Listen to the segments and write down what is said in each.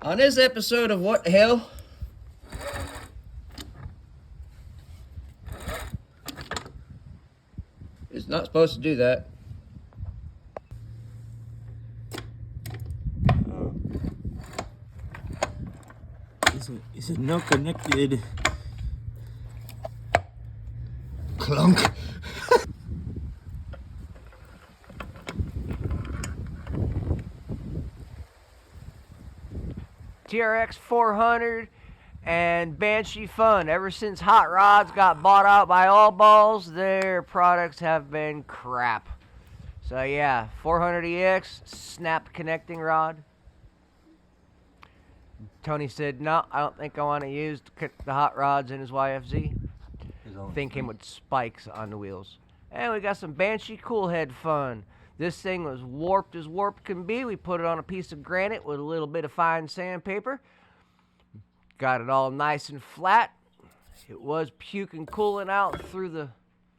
On this episode of What the Hell? It's not supposed to do that. Is it not connected? Clunk. TRX 400 and Banshee Fun. Ever since Hot Rods got bought out by All Balls, their products have been crap. So yeah, 400EX, snap connecting rod. Tony said, no, I don't think I want to use the Hot Rods in his YFZ. Thing came with spikes on the wheels. And we got some Banshee Cool Head Fun. This thing was warped as warped can be. We put it on a piece of granite with a little bit of fine sandpaper. Got it all nice and flat. It was puking cooling out through the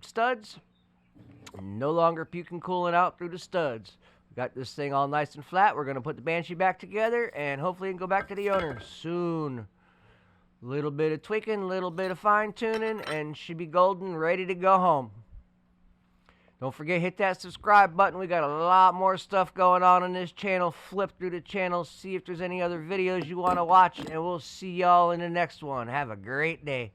studs. No longer puking cooling out through the studs. We got this thing all nice and flat. We're going to put the Banshee back together and hopefully it can go back to the owner soon. Little bit of tweaking, little bit of fine tuning, and she'll be golden, ready to go home. Don't forget, hit that subscribe button. We got a lot more stuff going on this channel. Flip through the channel, see if there's any other videos you want to watch, and we'll see y'all in the next one. Have a great day.